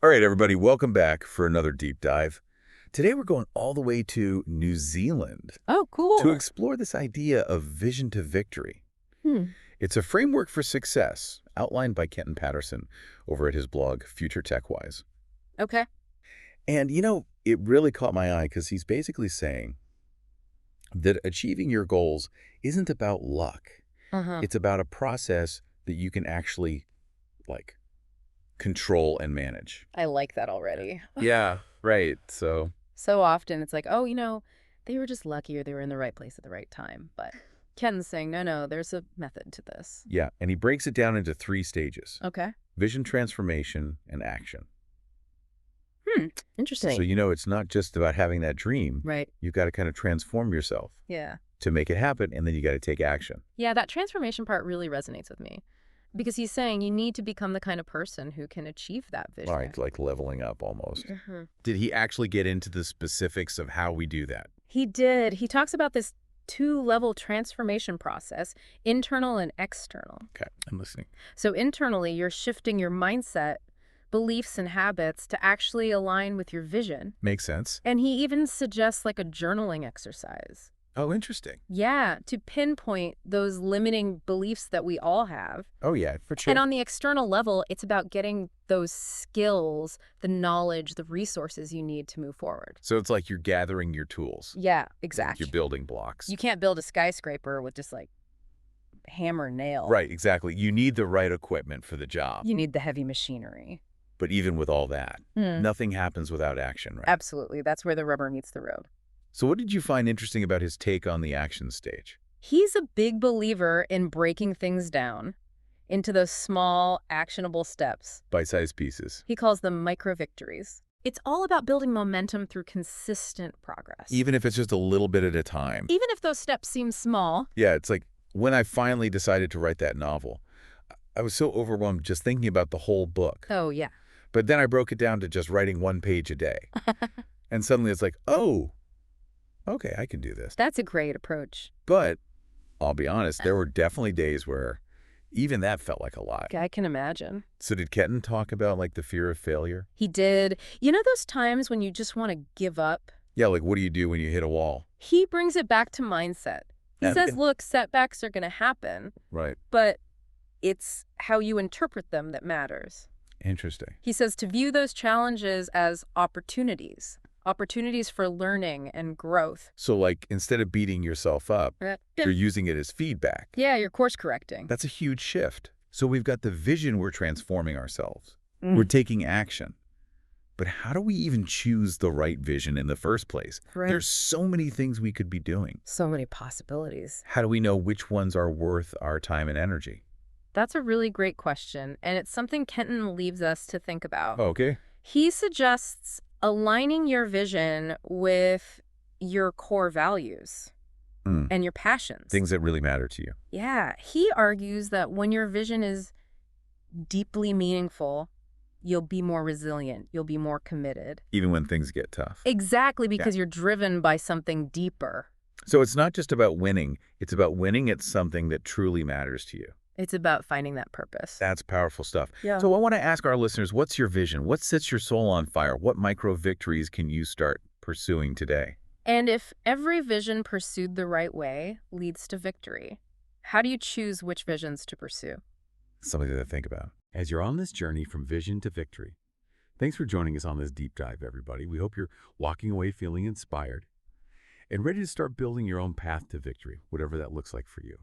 All right, everybody, welcome back for another deep dive. Today we're going all the way to New Zealand Oh, to cool. explore this idea of vision to victory. Hmm. It's a framework for success outlined by Kenton Patterson over at his blog, Future Tech-Wise. Okay. And, it really caught my eye because he's basically saying that achieving your goals isn't about luck. Uh-huh. It's about a process that you can actually, like, control and manage. I like that already. Yeah, right. So So often it's like, oh, they were just lucky or they were in the right place at the right time. But Ken's saying, no, no, there's a method to this. yeah, and he breaks it down into three stages: Okay. vision transformation and action. Hmm. So, Interesting. it's not just about having that dream. Right. You've got to kind of transform yourself Yeah. to make it happen, and then you got to take action. Yeah, that transformation part really resonates with me because he's saying you need to become the kind of person who can achieve that vision. All right, like leveling up almost. Hmm. Did he actually get into the specifics of how we do that? He did. He talks about this two-level transformation process, internal and external. Okay, I'm listening. So internally, you're shifting your mindset, beliefs, and habits to actually align with your vision. Makes sense. And he even suggests like a journaling exercise. Oh, interesting. Yeah, to pinpoint those limiting beliefs that we all have. Oh, yeah, for sure. And on the external level, it's about getting those skills, the knowledge, the resources you need to move forward. So it's like you're gathering your tools. Yeah, Like exactly. your building blocks. You can't build a skyscraper with just like hammer and nail. Right, exactly. You need the right equipment for the job. You need the heavy machinery. But even with all that, nothing happens without action, right? Absolutely. That's where the rubber meets the road. So what did you find interesting about his take on the action stage? He's a big believer in breaking things down into those small, actionable steps. Bite-sized pieces. He calls them micro-victories. It's all about building momentum through consistent progress. Even if it's just a little bit at a time. Even if those steps seem small. Yeah, it's like when I finally decided to write that novel, I was so overwhelmed just thinking about the whole book. Oh, yeah. But then I broke it down to just writing one page a day. And suddenly it's like, oh, okay, I can do this. That's a great approach. But I'll be honest, there were definitely days where even that felt like a lot. I can imagine. So did Kenton talk about like the fear of failure? He did. You know those times when you just want to give up? Yeah, like what do you do when you hit a wall? He brings it back to mindset. He Yeah. says, look, setbacks are going to happen, Right. but it's how you interpret them that matters. Interesting. He says to view those challenges as opportunities for learning and growth. So like instead of beating yourself up, you're using it as feedback. Yeah, you're course correcting. That's a huge shift. So we've got the vision, we're transforming ourselves. We're taking action. But how do we even choose the right vision in the first place? Right. There's so many things we could be doing. So many possibilities. How do we know which ones are worth our time and energy? That's a really great question, and it's something Kenton leaves us to think about. Okay. He suggests aligning your vision with your core values and your passions. Things that really matter to you. Yeah, he argues that when your vision is deeply meaningful, you'll be more resilient, you'll be more committed. Even when things get tough. Exactly, because you're driven by something deeper. So it's not just about winning. It's about winning at something that truly matters to you. It's about finding that purpose. That's powerful stuff. Yeah. So I want to ask our listeners, what's your vision? What sets your soul on fire? What micro victories can you start pursuing today? And if every vision pursued the right way leads to victory, how do you choose which visions to pursue? Something to think about. As you're on this journey from vision to victory, thanks for joining us on this deep dive, everybody. We hope you're walking away feeling inspired and ready to start building your own path to victory, whatever that looks like for you.